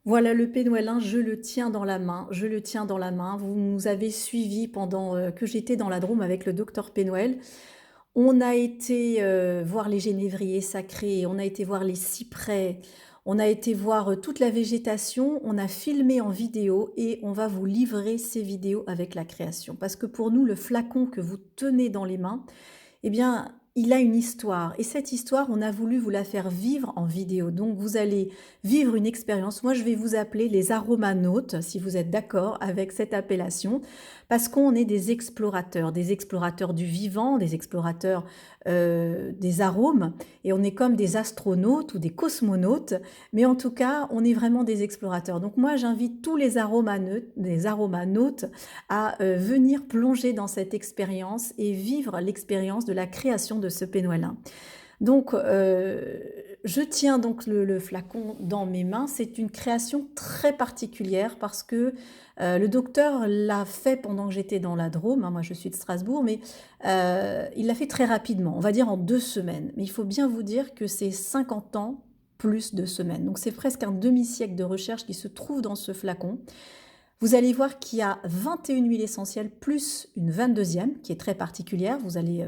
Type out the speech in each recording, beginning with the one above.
Voilà le pénouelin, je le tiens dans la main, je le tiens dans la main. Vous nous avez suivis pendant, que j'étais dans la Drôme avec le docteur Pénouel. On a été, voir les genévriers sacrés, on a été voir les cyprès, on a été voir, toute la végétation, on a filmé en vidéo et on va vous livrer ces vidéos avec la création. Parce que pour nous, le flacon que vous tenez dans les mains, eh bien, il a une histoire et cette histoire, on a voulu vous la faire vivre en vidéo. Donc vous allez vivre une expérience. Moi, je vais vous appeler les aromanautes, si vous êtes d'accord avec cette appellation, parce qu'on est des explorateurs du vivant, des explorateurs des arômes, et on est comme des astronautes ou des cosmonautes, mais en tout cas, on est vraiment des explorateurs. Donc moi, j'invite tous les aromanautes à venir plonger dans cette expérience et vivre l'expérience de la création de ce pénouelin. Donc, je tiens donc le flacon dans mes mains. C'est une création très particulière parce que le docteur l'a fait pendant que j'étais dans la Drôme. Hein, moi, je suis de Strasbourg, mais il l'a fait très rapidement, on va dire en 2 semaines. Mais il faut bien vous dire que c'est 50 ans plus de semaines. Donc, c'est presque un demi-siècle de recherche qui se trouve dans ce flacon. Vous allez voir qu'il y a 21 huiles essentielles plus une 22e qui est très particulière. Vous allez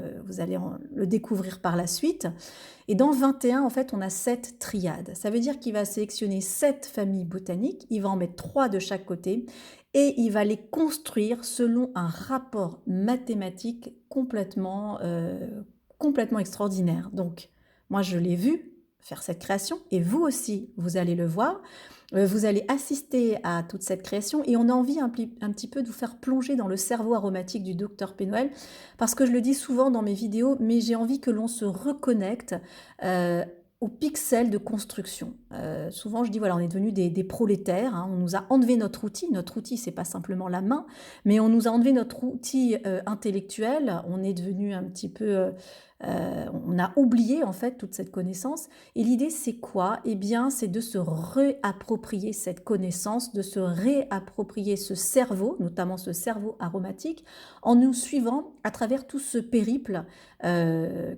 le découvrir par la suite. Et dans 21, en fait, on a 7 triades. Ça veut dire qu'il va sélectionner 7 familles botaniques. Il va en mettre 3 de chaque côté et il va les construire selon un rapport mathématique complètement extraordinaire. Donc, moi, je l'ai vu faire cette création et vous aussi, vous allez le voir. Vous allez assister à toute cette création et on a envie un petit peu de vous faire plonger dans le cerveau aromatique du docteur Pénouel parce que je le dis souvent dans mes vidéos, mais j'ai envie que l'on se reconnecte aux pixels de construction. Souvent je dis voilà, on est devenus des prolétaires, hein, on nous a enlevé notre outil c'est pas simplement la main, mais on nous a enlevé notre outil intellectuel, on est devenu un petit peu... on a oublié en fait toute cette connaissance et l'idée, c'est quoi? Eh bien, c'est de se réapproprier cette connaissance, de se réapproprier ce cerveau, notamment ce cerveau aromatique, en nous suivant à travers tout ce périple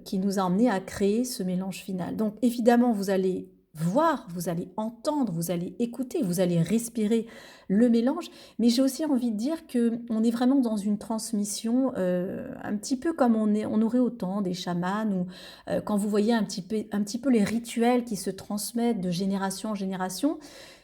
qui nous a emmenés à créer ce mélange final. Donc, évidemment, vous allez voir, vous allez entendre, vous allez écouter, vous allez respirer le mélange, mais j'ai aussi envie de dire qu'on est vraiment dans une transmission un petit peu comme on aurait autant des chamans ou quand vous voyez un petit peu les rituels qui se transmettent de génération en génération.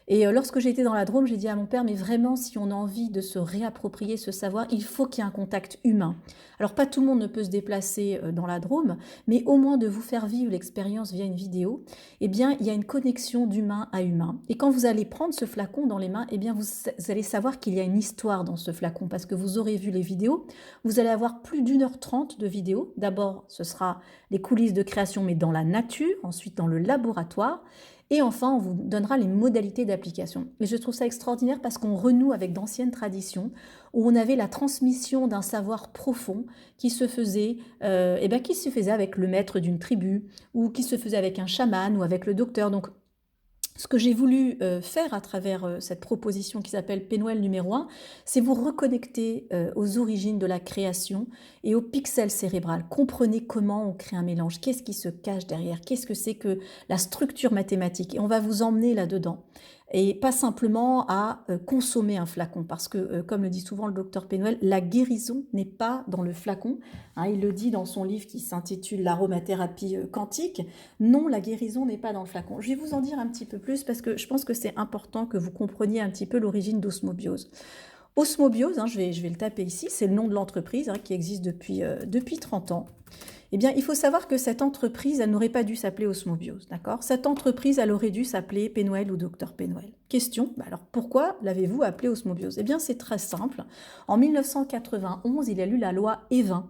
Et lorsque j'étais dans la Drôme, j'ai dit à mon père, mais vraiment, si on a envie de se réapproprier ce savoir, il faut qu'il y ait un contact humain. Alors, pas tout le monde ne peut se déplacer dans la Drôme, mais au moins de vous faire vivre l'expérience via une vidéo, eh bien, il y a une connexion d'humain à humain. Et quand vous allez prendre ce flacon dans les mains, eh bien, vous allez savoir qu'il y a une histoire dans ce flacon, parce que vous aurez vu les vidéos. Vous allez avoir plus d'1h30 de vidéos. D'abord, ce sera les coulisses de création, mais dans la nature, ensuite dans le laboratoire. Et enfin, on vous donnera les modalités d'application. Et je trouve ça extraordinaire parce qu'on renoue avec d'anciennes traditions où on avait la transmission d'un savoir profond qui se faisait, qui se faisait avec le maître d'une tribu ou qui se faisait avec un chaman ou avec le docteur. Donc, ce que j'ai voulu faire à travers cette proposition qui s'appelle Pénouel numéro 1, c'est vous reconnecter aux origines de la création et au pixel cérébral. Comprenez comment on crée un mélange, qu'est-ce qui se cache derrière, qu'est-ce que c'est que la structure mathématique. Et on va vous emmener là-dedans. Et pas simplement à consommer un flacon, parce que, comme le dit souvent le docteur Pénouel, la guérison n'est pas dans le flacon. Hein, il le dit dans son livre qui s'intitule L'aromathérapie quantique. Non, la guérison n'est pas dans le flacon. Je vais vous en dire un petit peu plus parce que je pense que c'est important que vous compreniez un petit peu l'origine d'Osmobiose. Osmobiose, hein, je vais le taper ici, c'est le nom de l'entreprise hein, qui existe depuis 30 ans. Eh bien, il faut savoir que cette entreprise, elle n'aurait pas dû s'appeler Osmobiose, d'accord? Cette entreprise, elle aurait dû s'appeler Pénouel ou Docteur Pénouel. Question, alors pourquoi l'avez-vous appelée Osmobiose? Eh bien, c'est très simple. En 1991, il y a eu la loi Evin.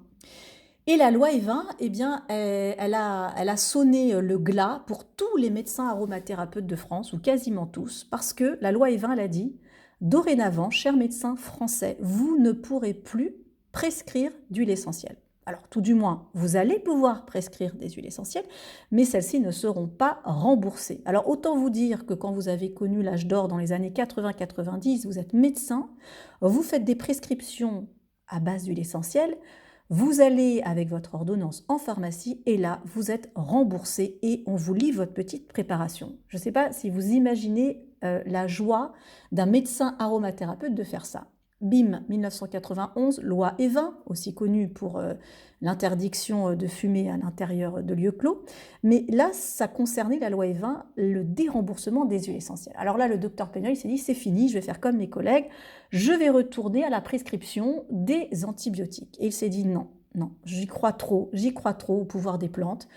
Et la loi Evin, eh bien, elle a sonné le glas pour tous les médecins aromathérapeutes de France, ou quasiment tous, parce que la loi Evin, elle a dit, dorénavant, chers médecins français, vous ne pourrez plus prescrire d'huile essentielle. Alors, tout du moins, vous allez pouvoir prescrire des huiles essentielles, mais celles-ci ne seront pas remboursées. Alors, autant vous dire que quand vous avez connu l'âge d'or dans les années 80-90, vous êtes médecin, vous faites des prescriptions à base d'huile essentielle, vous allez avec votre ordonnance en pharmacie et là, vous êtes remboursé et on vous livre votre petite préparation. Je ne sais pas si vous imaginez la joie d'un médecin aromathérapeute de faire ça. BIM 1991, loi Evin, aussi connue pour l'interdiction de fumer à l'intérieur de lieux clos. Mais là, ça concernait la loi Evin, le déremboursement des huiles essentielles. Alors là, le docteur Pénuel s'est dit, c'est fini, je vais faire comme mes collègues, je vais retourner à la prescription des antibiotiques. Et il s'est dit, non, non, j'y crois trop au pouvoir des plantes.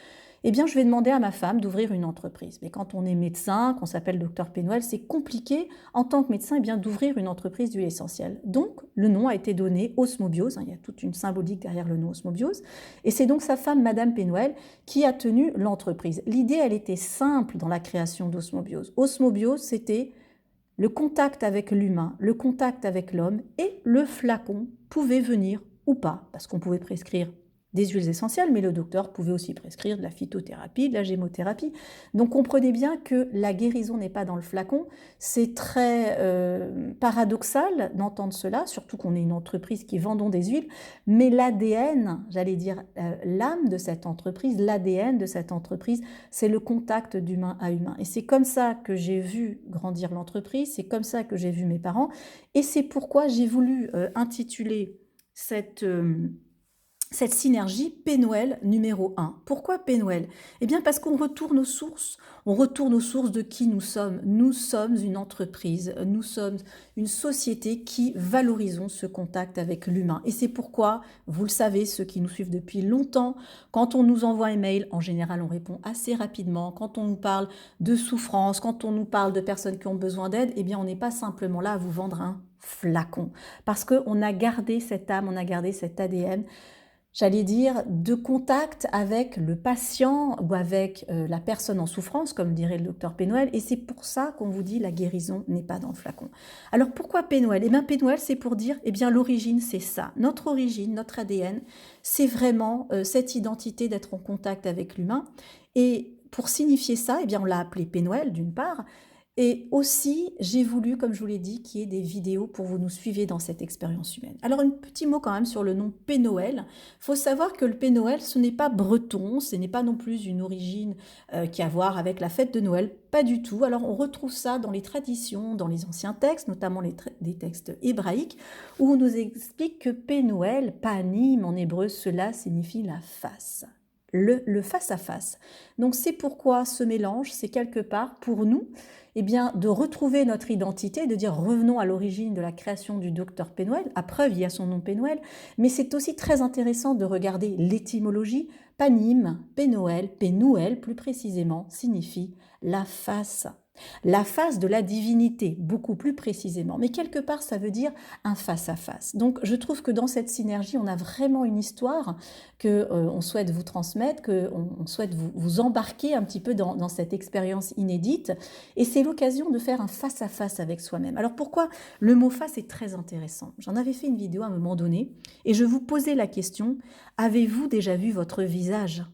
Eh bien, je vais demander à ma femme d'ouvrir une entreprise. Mais quand on est médecin, qu'on s'appelle docteur Pénuel, c'est compliqué en tant que médecin d'ouvrir une entreprise d'huile essentielle. Donc, le nom a été donné Osmobiose. Il y a toute une symbolique derrière le nom Osmobiose. Et c'est donc sa femme, Madame Pénuel, qui a tenu l'entreprise. L'idée, elle était simple dans la création d'Osmobiose. Osmobiose, c'était le contact avec l'humain, le contact avec l'homme, et le flacon pouvait venir ou pas, parce qu'on pouvait prescrire des huiles essentielles, mais le docteur pouvait aussi prescrire de la phytothérapie, de la gémothérapie. Donc comprenez bien que la guérison n'est pas dans le flacon. C'est très paradoxal d'entendre cela, surtout qu'on est une entreprise qui vendons des huiles, mais l'ADN, j'allais dire l'âme de cette entreprise, l'ADN de cette entreprise, c'est le contact d'humain à humain. Et c'est comme ça que j'ai vu grandir l'entreprise, c'est comme ça que j'ai vu mes parents, et c'est pourquoi j'ai voulu intituler cette synergie Pénuel numéro 1. Pourquoi Pénuel? Eh bien parce qu'on retourne aux sources. On retourne aux sources de qui nous sommes. Nous sommes une entreprise, nous sommes une société qui valorisons ce contact avec l'humain. Et c'est pourquoi, vous le savez, ceux qui nous suivent depuis longtemps, quand on nous envoie un mail, en général on répond assez rapidement. Quand on nous parle de souffrance, quand on nous parle de personnes qui ont besoin d'aide, eh bien on n'est pas simplement là à vous vendre un flacon. Parce qu'on a gardé cette âme, on a gardé cet ADN, j'allais dire, de contact avec le patient ou avec la personne en souffrance, comme dirait le docteur Pénuel, et c'est pour ça qu'on vous dit la guérison n'est pas dans le flacon. Alors pourquoi Pénuel? Eh bien Pénuel, c'est pour dire, eh bien l'origine c'est ça. Notre origine, notre ADN, c'est vraiment cette identité d'être en contact avec l'humain. Et pour signifier ça, eh bien on l'a appelé Pénuel d'une part, et aussi, j'ai voulu, comme je vous l'ai dit, qu'il y ait des vidéos pour vous nous suivez dans cette expérience humaine. Alors, un petit mot quand même sur le nom Pénoël. Il faut savoir que le Pénoël, ce n'est pas breton, ce n'est pas non plus une origine qui a à voir avec la fête de Noël, pas du tout. Alors, on retrouve ça dans les traditions, dans les anciens textes, notamment des textes hébraïques, où on nous explique que Pénoël, panim en hébreu, cela signifie la face. Le face à face. Donc c'est pourquoi ce mélange, c'est quelque part pour nous, eh bien, de retrouver notre identité, de dire revenons à l'origine de la création du docteur Pénuel, à preuve il y a son nom Pénuel, mais c'est aussi très intéressant de regarder l'étymologie. Panim, Pénoël, Pénouel plus précisément, signifie la face de la divinité, beaucoup plus précisément. Mais quelque part, ça veut dire un face-à-face. Donc, je trouve que dans cette synergie, on a vraiment une histoire qu'on souhaite vous transmettre, qu'on souhaite vous embarquer un petit peu dans cette expérience inédite. Et c'est l'occasion de faire un face-à-face avec soi-même. Alors, pourquoi le mot face est très intéressant? J'en avais fait une vidéo à un moment donné et je vous posais la question, avez-vous déjà vu votre visage?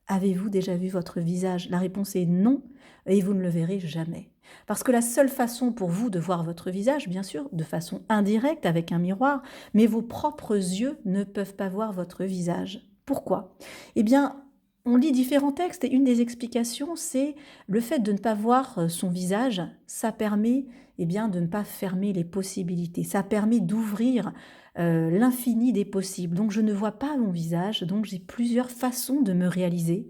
Avez-vous déjà vu votre visage? La réponse est non, et vous ne le verrez jamais. Parce que la seule façon pour vous de voir votre visage, bien sûr, de façon indirecte avec un miroir, mais vos propres yeux ne peuvent pas voir votre visage. Pourquoi? Eh bien, on lit différents textes et une des explications, c'est le fait de ne pas voir son visage, ça permet bien, de ne pas fermer les possibilités, ça permet d'ouvrir l'infini des possibles. Donc je ne vois pas mon visage, donc j'ai plusieurs façons de me réaliser,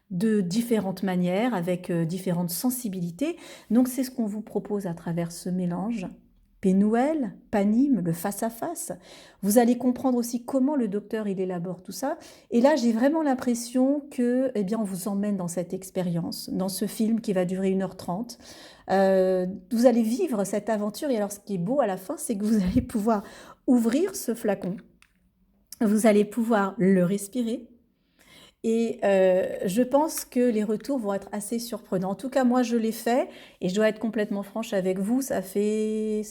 de différentes manières, avec différentes sensibilités. Donc c'est ce qu'on vous propose à travers ce mélange. Pénuel, Panim, le face-à-face. Vous allez comprendre aussi comment le docteur il élabore tout ça. Et là, j'ai vraiment l'impression que, eh bien, on vous emmène dans cette expérience, dans ce film qui va durer 1h30. Vous allez vivre cette aventure. Et alors, ce qui est beau à la fin, c'est que vous allez pouvoir ouvrir ce flacon. Vous allez pouvoir le respirer. Et je pense que les retours vont être assez surprenants. En tout cas, moi, je l'ai fait et je dois être complètement franche avec vous. Ça fait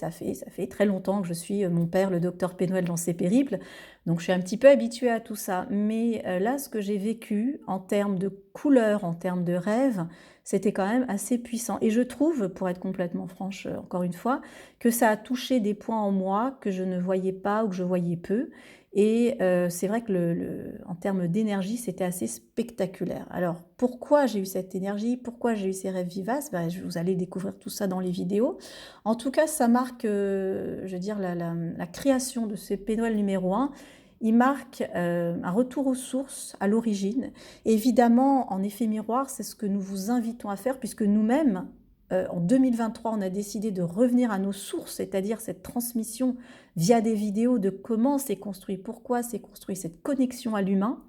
très longtemps que je suis mon père, le docteur Pénuel, dans ses périples. Donc, je suis un petit peu habituée à tout ça. Mais là, ce que j'ai vécu en termes de couleurs, en termes de rêves, c'était quand même assez puissant. Et je trouve, pour être complètement franche, encore une fois, que ça a touché des points en moi que je ne voyais pas ou que je voyais peu. Et c'est vrai que en termes d'énergie, c'était assez spectaculaire. Alors, pourquoi j'ai eu cette énergie? Pourquoi j'ai eu ces rêves vivaces? Bah, vous allez découvrir tout ça dans les vidéos. En tout cas, ça marque, je veux dire, la création de ce P Noël numéro 1. Il marque un retour aux sources, à l'origine. Évidemment, en effet miroir, c'est ce que nous vous invitons à faire, puisque nous-mêmes, en 2023, on a décidé de revenir à nos sources, c'est-à-dire cette transmission via des vidéos de comment c'est construit, pourquoi c'est construit, cette connexion à l'humain.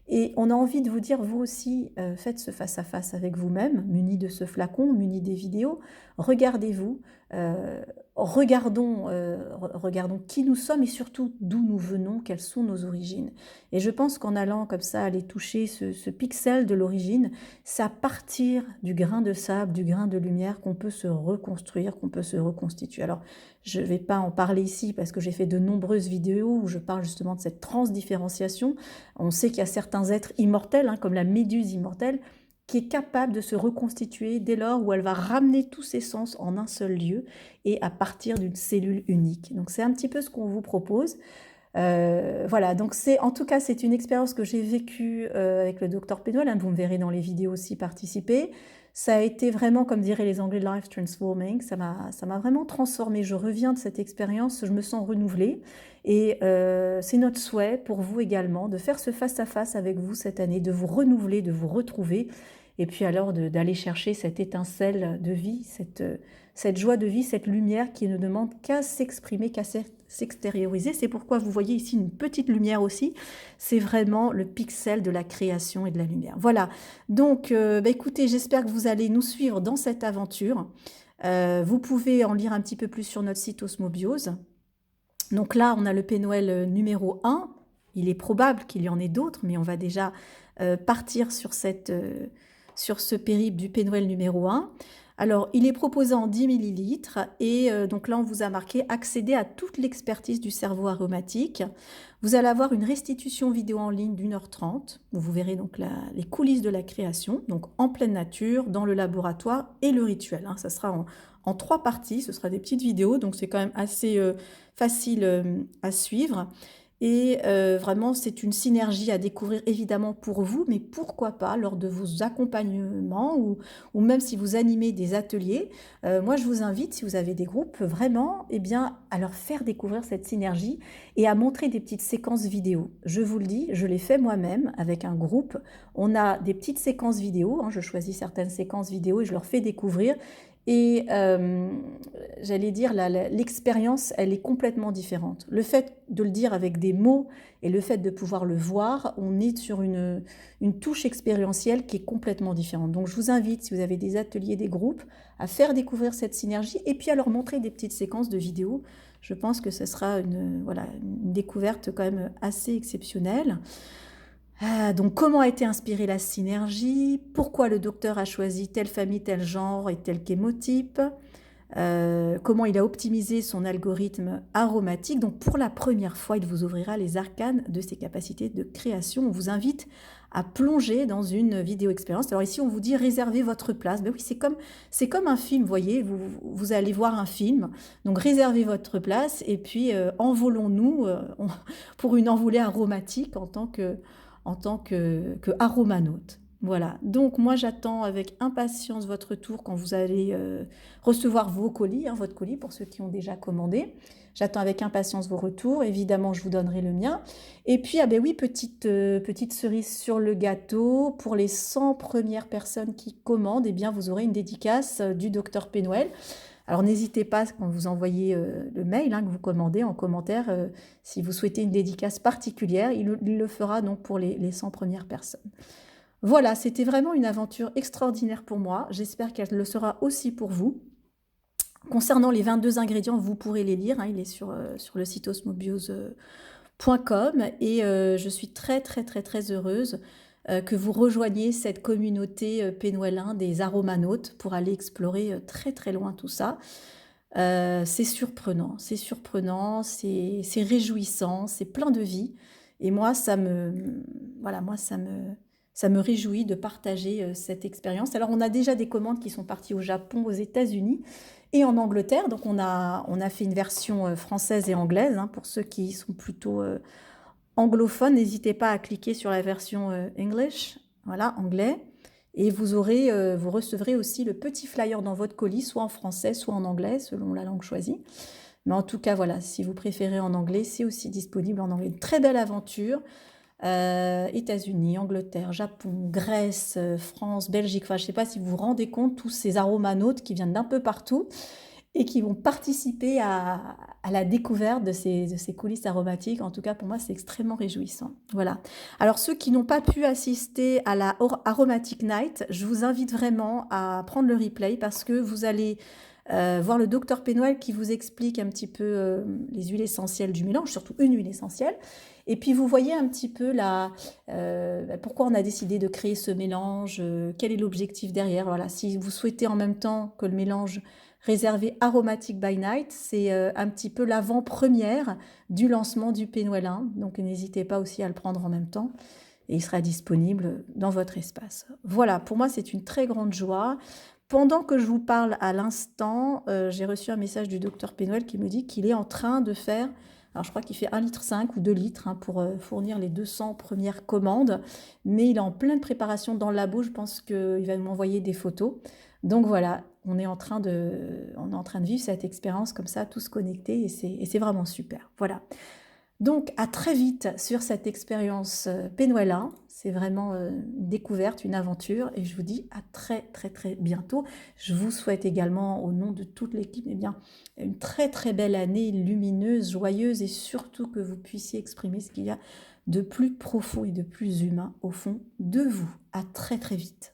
Et on a envie de vous dire, vous aussi, faites ce face-à-face avec vous-même, muni de ce flacon, muni des vidéos. Regardez-vous, euh, regardons qui nous sommes et surtout d'où nous venons, quelles sont nos origines. Et je pense qu'en allant comme ça, aller toucher ce pixel de l'origine, c'est à partir du grain de sable, du grain de lumière qu'on peut se reconstruire, qu'on peut se reconstituer. Alors, je ne vais pas en parler ici parce que j'ai fait de nombreuses vidéos où je parle justement de cette transdifférenciation. On sait qu'il y a certains êtres immortels, hein, comme la méduse immortelle, qui est capable de se reconstituer dès lors où elle va ramener tous ses sens en un seul lieu et à partir d'une cellule unique. Donc c'est un petit peu ce qu'on vous propose. Voilà, donc en tout cas, c'est une expérience que j'ai vécue avec le docteur P. Noël, hein, vous me verrez dans les vidéos aussi participer. Ça a été vraiment, comme diraient les Anglais, life transforming. Ça m'a vraiment transformée. Je reviens de cette expérience, je me sens renouvelée. Et c'est notre souhait pour vous également de faire ce face-à-face avec vous cette année, de vous renouveler, de vous retrouver. Et puis alors d'aller chercher cette étincelle de vie, cette joie de vie, cette lumière qui ne demande qu'à s'exprimer, qu'à s'extérioriser. C'est pourquoi vous voyez ici une petite lumière aussi. C'est vraiment le pixel de la création et de la lumière. Voilà. Donc, écoutez, j'espère que vous allez nous suivre dans cette aventure. Vous pouvez en lire un petit peu plus sur notre site Osmobiose. Donc là, on a le P Noël numéro 1. Il est probable qu'il y en ait d'autres, mais on va déjà partir sur ce périple du P Noël numéro 1. Alors, il est proposé en 10 millilitres et donc là, on vous a marqué accéder à toute l'expertise du cerveau aromatique. Vous allez avoir une restitution vidéo en ligne d'1h30 où vous verrez donc les coulisses de la création, donc en pleine nature, dans le laboratoire et le rituel. Hein. Ça sera en 3 parties, ce sera des petites vidéos, donc c'est quand même assez facile à suivre. Et vraiment, c'est une synergie à découvrir évidemment pour vous, mais pourquoi pas lors de vos accompagnements ou même si vous animez des ateliers. Moi, je vous invite, si vous avez des groupes, vraiment eh bien, à leur faire découvrir cette synergie et à montrer des petites séquences vidéo. Je vous le dis, je l'ai fait moi-même avec un groupe. On a des petites séquences vidéo, hein, je choisis certaines séquences vidéo et je leur fais découvrir. Et j'allais dire, l'expérience, elle est complètement différente. Le fait de le dire avec des mots et le fait de pouvoir le voir, on est sur une touche expérientielle qui est complètement différente. Donc je vous invite, si vous avez des ateliers, des groupes, à faire découvrir cette synergie et puis à leur montrer des petites séquences de vidéos. Je pense que ce sera voilà, une découverte quand même assez exceptionnelle. Donc, comment a été inspirée la synergie? Pourquoi le docteur a choisi telle famille, tel genre et tel chémotype? Comment il a optimisé son algorithme aromatique? Donc, pour la première fois, il vous ouvrira les arcanes de ses capacités de création. On vous invite à plonger dans une vidéo expérience. Alors ici, on vous dit réservez votre place. Ben oui, c'est comme un film, vous voyez, vous allez voir un film. Donc, réservez votre place et puis envolons-nous pour une envolée aromatique en tant que aromanaute. Voilà, donc moi j'attends avec impatience votre tour quand vous allez recevoir vos colis, hein, votre colis pour ceux qui ont déjà commandé. J'attends avec impatience vos retours, évidemment je vous donnerai le mien. Et puis, ah ben oui, petite cerise sur le gâteau, pour les 100 premières personnes qui commandent, eh bien vous aurez une dédicace du docteur P. Noël. Alors n'hésitez pas quand vous envoyez le mail hein, que vous commandez en commentaire, si vous souhaitez une dédicace particulière, il le fera donc pour les 100 premières personnes. Voilà, c'était vraiment une aventure extraordinaire pour moi. J'espère qu'elle le sera aussi pour vous. Concernant les 22 ingrédients, vous pourrez les lire. Hein, il est sur le site osmobiose.com et je suis très très très très heureuse que vous rejoigniez cette communauté pénoëlin des aromanautes pour aller explorer très très loin tout ça. C'est surprenant, c'est réjouissant, c'est plein de vie. Et moi, voilà, ça me réjouit de partager cette expérience. Alors, on a déjà des commandes qui sont parties au Japon, aux États-Unis et en Angleterre. Donc, on a fait une version française et anglaise hein, pour ceux qui sont plutôt anglophone, n'hésitez pas à cliquer sur la version English, voilà, anglais, et vous recevrez aussi le petit flyer dans votre colis, soit en français, soit en anglais, selon la langue choisie. Mais en tout cas, voilà, si vous préférez en anglais, c'est aussi disponible en anglais. Une très belle aventure. États-Unis, Angleterre, Japon, Grèce, France, Belgique. Enfin, je ne sais pas si vous vous rendez compte, tous ces aromanautes qui viennent d'un peu partout et qui vont participer à la découverte de ces coulisses aromatiques. En tout cas, pour moi, c'est extrêmement réjouissant. Voilà. Alors, ceux qui n'ont pas pu assister à la Aromatic Night, je vous invite vraiment à prendre le replay parce que vous allez voir le docteur Pénoël qui vous explique un petit peu les huiles essentielles du mélange, surtout une huile essentielle. Et puis vous voyez un petit peu pourquoi on a décidé de créer ce mélange, quel est l'objectif derrière. Voilà, si vous souhaitez en même temps que le mélange réservé Aromatic by Night, c'est un petit peu l'avant-première du lancement du Pénoël 1. Donc n'hésitez pas aussi à le prendre en même temps et il sera disponible dans votre espace. Voilà, pour moi c'est une très grande joie. Pendant que je vous parle à l'instant, j'ai reçu un message du docteur Pénoël qui me dit qu'il est en train de faire, alors je crois qu'il fait 1,5 litre ou 2 litres hein, pour fournir les 200 premières commandes, mais il est en pleine préparation dans le labo, je pense qu'il va m'envoyer des photos. Donc voilà, on est en train de vivre cette expérience comme ça, tous connectés, et c'est vraiment super. Voilà. Donc à très vite sur cette expérience Pénoël 1. C'est vraiment une découverte, une aventure et je vous dis à très très très bientôt. Je vous souhaite également au nom de toute l'équipe eh bien, une très très belle année lumineuse, joyeuse et surtout que vous puissiez exprimer ce qu'il y a de plus profond et de plus humain au fond de vous. À très très vite.